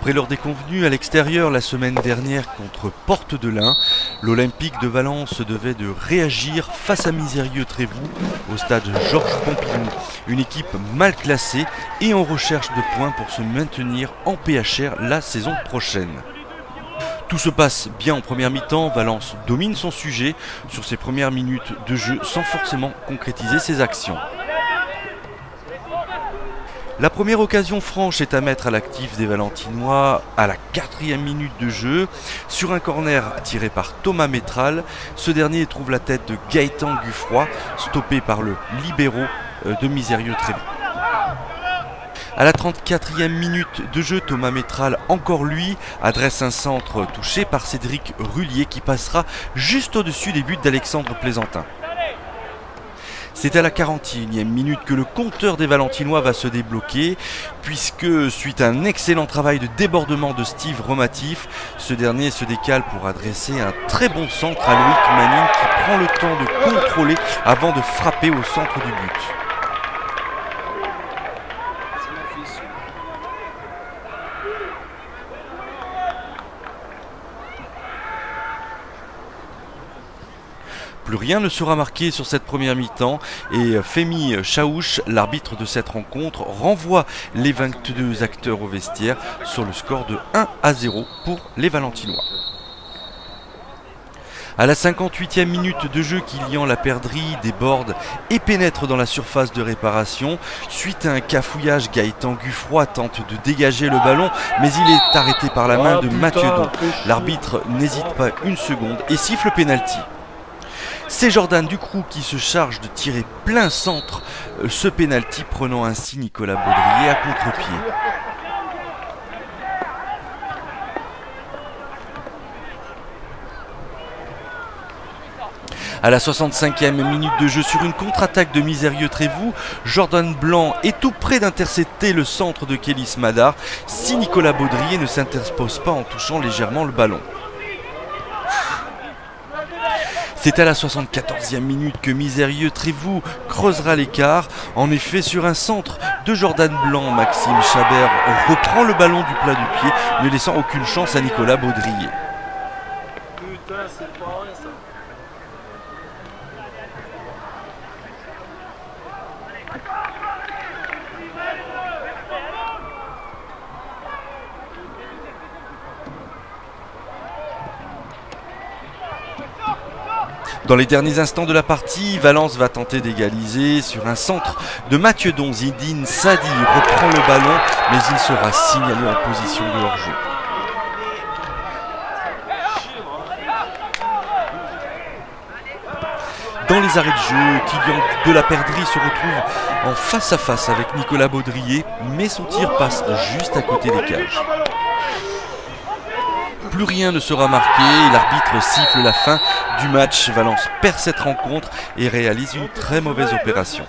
Après leur déconvenue à l'extérieur la semaine dernière contre Porte-de-Lin, l'Olympique de Valence devait de réagir face à Misérieux-Trévoux au stade Georges Pompidou. Une équipe mal classée et en recherche de points pour se maintenir en PHR la saison prochaine. Tout se passe bien en première mi-temps, Valence domine son sujet sur ses premières minutes de jeu sans forcément concrétiser ses actions. La première occasion franche est à mettre à l'actif des Valentinois à la 4e minute de jeu. Sur un corner tiré par Thomas Métral, ce dernier trouve la tête de Gaëtan Guffroy, stoppé par le libéraux de Misérieux-Trévoux. À la 34e minute de jeu, Thomas Métral, encore lui, adresse un centre touché par Cédric Rullier qui passera juste au-dessus des buts d'Alexandre Plaisantin. C'est à la 41e minute que le compteur des Valentinois va se débloquer, puisque suite à un excellent travail de débordement de Steve Romatif, ce dernier se décale pour adresser un très bon centre à Loïc Manning qui prend le temps de contrôler avant de frapper au centre du but. Plus rien ne sera marqué sur cette première mi-temps et Femi Chaouch, l'arbitre de cette rencontre, renvoie les 22 acteurs au vestiaire sur le score de 1-0 pour les Valentinois. À la 58e minute de jeu, Kylian Laperdrie déborde et pénètre dans la surface de réparation. Suite à un cafouillage, Gaëtan Guffroy tente de dégager le ballon, mais il est arrêté par la main de Mathieu Don. L'arbitre n'hésite pas une seconde et siffle le pénalty. C'est Jordan Ducroux qui se charge de tirer plein centre ce pénalty, prenant ainsi Nicolas Baudrier à contre-pied. À la 65e minute de jeu, sur une contre-attaque de Misérieux-Trévoux, Jordan Blanc est tout près d'intercepter le centre de Kélis Madar si Nicolas Baudrier ne s'interpose pas en touchant légèrement le ballon. C'est à la 74e minute que Misérieux-Trévoux creusera l'écart. En effet, sur un centre de Jordan Blanc, Maxime Chabert reprend le ballon du plat du pied, ne laissant aucune chance à Nicolas Baudrier. Putain, c'est pas vrai ça. Dans les derniers instants de la partie, Valence va tenter d'égaliser sur un centre de Mathieu Don. Zidine Sadi reprend le ballon, mais il sera signalé en position de hors-jeu. Dans les arrêts de jeu, Kylian Laperdrie se retrouve en face à face avec Nicolas Baudrier, mais son tir passe juste à côté des cages. Plus rien ne sera marqué et l'arbitre siffle la fin du match. Valence perd cette rencontre et réalise une très mauvaise opération.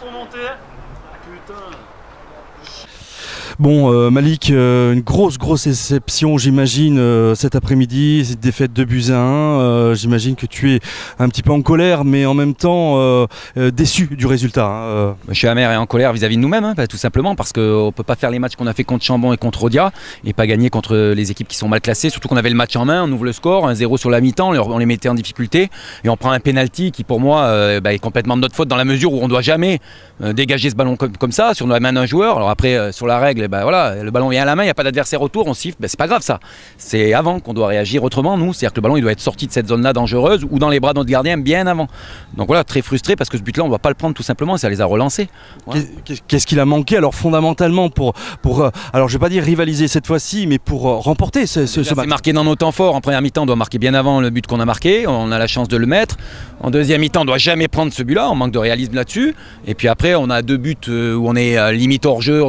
Bon, Malik, une grosse déception, j'imagine, cet après-midi, cette défaite de buts à 1. J'imagine que tu es un petit peu en colère, mais en même temps déçu du résultat. Hein. Je suis amer et en colère vis-à-vis de nous-mêmes, hein, tout simplement, parce qu'on ne peut pas faire les matchs qu'on a fait contre Chambon et contre Audia et pas gagner contre les équipes qui sont mal classées. Surtout qu'on avait le match en main, on ouvre le score, 1-0 sur la mi-temps, on les mettait en difficulté et on prend un penalty qui, pour moi, est complètement de notre faute dans la mesure où on ne doit jamais dégager ce ballon comme ça sur la main d'un joueur. Alors après, sur la règle, voilà, le ballon vient à la main, il n'y a pas d'adversaire autour, on siffle, c'est pas grave ça. C'est avant qu'on doit réagir autrement, nous. C'est-à-dire que le ballon il doit être sorti de cette zone-là dangereuse ou dans les bras de notre gardien bien avant. Donc voilà, très frustré parce que ce but-là, on ne va pas le prendre tout simplement, ça les a relancés. Voilà. Qu'est-ce qu'il a manqué alors fondamentalement pour alors je vais pas dire rivaliser cette fois-ci, mais pour remporter ce match? C'est marqué dans nos temps forts. En première mi-temps, on doit marquer bien avant le but qu'on a marqué, on a la chance de le mettre. En deuxième mi-temps, on ne doit jamais prendre ce but-là, on manque de réalisme là-dessus. Et puis après, on a 2 buts où on est limite hors jeu,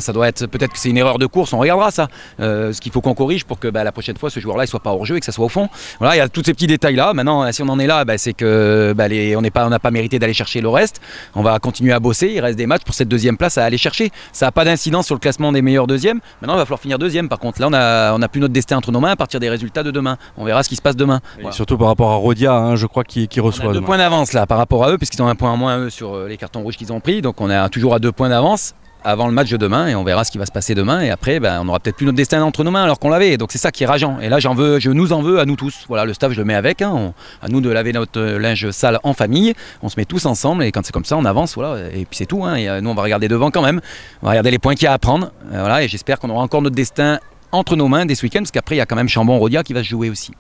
ça doit être, peut-être que c'est une erreur de course, on regardera ça. Ce qu'il faut qu'on corrige pour que la prochaine fois ce joueur-là ne soit pas hors jeu et que ça soit au fond. Voilà, il y a tous ces petits détails-là. Maintenant, si on en est là, c'est que on n'a pas mérité d'aller chercher le reste. On va continuer à bosser. Il reste des matchs pour cette deuxième place à aller chercher. Ça n'a pas d'incidence sur le classement des meilleurs deuxièmes. Maintenant, il va falloir finir deuxième. Par contre, là, on n'a plus notre destin entre nos mains à partir des résultats de demain. On verra ce qui se passe demain. Voilà. Surtout par rapport à Rodia, hein, je crois, qui reçoit. On a 2 points d'avance là par rapport à eux, puisqu'ils ont 1 point en moins eux sur les cartons rouges qu'ils ont pris. Donc on est toujours à 2 points d'avance. avant le match de demain et on verra ce qui va se passer demain. Et après, on n'aura peut-être plus notre destin entre nos mains alors qu'on l'avait. Donc c'est ça qui est rageant. Et là, je nous en veux à nous tous. Voilà, le staff, je le mets avec. À nous de laver notre linge sale en famille. On se met tous ensemble et quand c'est comme ça, on avance. Voilà, et puis c'est tout. Et nous, on va regarder devant quand même. On va regarder les points qu'il y a à prendre. Voilà, et j'espère qu'on aura encore notre destin entre nos mains dès ce week-end, parce qu'après il y a quand même Chambon-Rodia qui va se jouer aussi.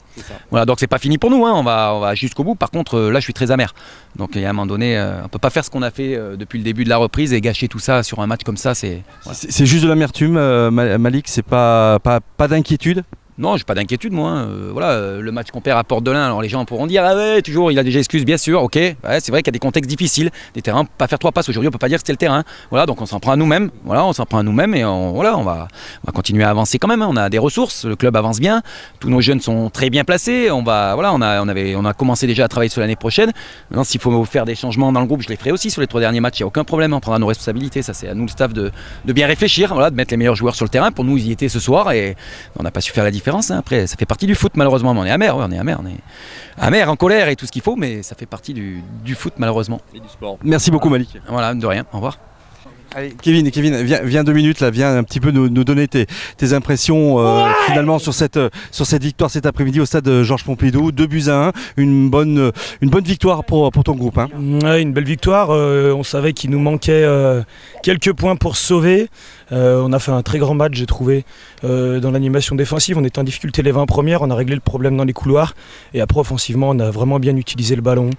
Voilà, donc c'est pas fini pour nous, on va jusqu'au bout. Par contre, là je suis très amer. Donc il y a un moment donné, on peut pas faire ce qu'on a fait depuis le début de la reprise et gâcher tout ça sur un match comme ça. Voilà. C'est juste de l'amertume, Malik, c'est pas d'inquiétude? Non, j'ai pas d'inquiétude moi. Voilà, le match qu'on perd à Port-de-Lin, alors les gens pourront dire ah ouais, toujours il a déjà excuses, bien sûr, ok. Ouais, c'est vrai qu'il y a des contextes difficiles, des terrains, pas faire 3 passes aujourd'hui, on peut pas dire que c'était le terrain. Voilà, donc on s'en prend à nous-mêmes. Voilà, on s'en prend à nous-mêmes et on va continuer à avancer quand même. On a des ressources, le club avance bien, tous nos jeunes sont très bien placés. On a commencé déjà à travailler sur l'année prochaine. Maintenant, s'il faut faire des changements dans le groupe, je les ferai aussi sur les 3 derniers matchs. Il y a aucun problème, on prendra nos responsabilités. Ça c'est à nous le staff de bien réfléchir, voilà, de mettre les meilleurs joueurs sur le terrain. Pour nous, ils y étaient ce soir et on n'a pas su faire la différence. Après, ça fait partie du foot malheureusement, mais on est amer, on est amer, en colère et tout ce qu'il faut, mais ça fait partie du foot malheureusement. Et du sport. Merci beaucoup Malik. Voilà, de rien, au revoir. Allez, Kevin, viens 2 minutes là, viens un petit peu nous donner tes impressions finalement sur cette victoire cet après-midi au stade Georges Pompidou, 2-1, une bonne victoire pour ton groupe. Hein. Ouais, une belle victoire, on savait qu'il nous manquait quelques points pour se sauver. On a fait un très grand match, j'ai trouvé, dans l'animation défensive. On était en difficulté les 20 premières, on a réglé le problème dans les couloirs et après offensivement on a vraiment bien utilisé le ballon.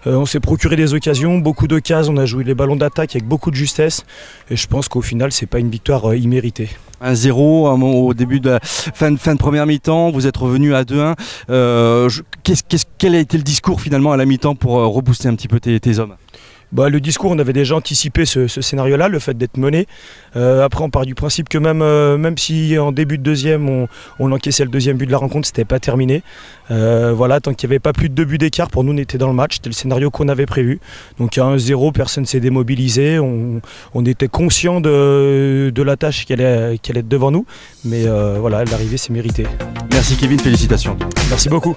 On s'est procuré des occasions, beaucoup d'occasions, on a joué les ballons d'attaque avec beaucoup de justesse et je pense qu'au final c'est pas une victoire imméritée. 1-0 au début de la fin de première mi-temps, vous êtes revenu à 2-1. Quel a été le discours finalement à la mi-temps pour rebooster un petit peu tes hommes? Le discours, on avait déjà anticipé ce scénario-là, le fait d'être mené. Après, on part du principe que même si en début de deuxième, on encaissait le deuxième but de la rencontre, c'était pas terminé. Voilà, tant qu'il n'y avait pas plus de 2 buts d'écart, pour nous, on était dans le match. C'était le scénario qu'on avait prévu. Donc à 1-0, personne ne s'est démobilisé. On était conscient de la tâche qui allait être devant nous. Mais voilà, l'arrivée, c'est mérité. Merci Kevin, félicitations. Merci beaucoup.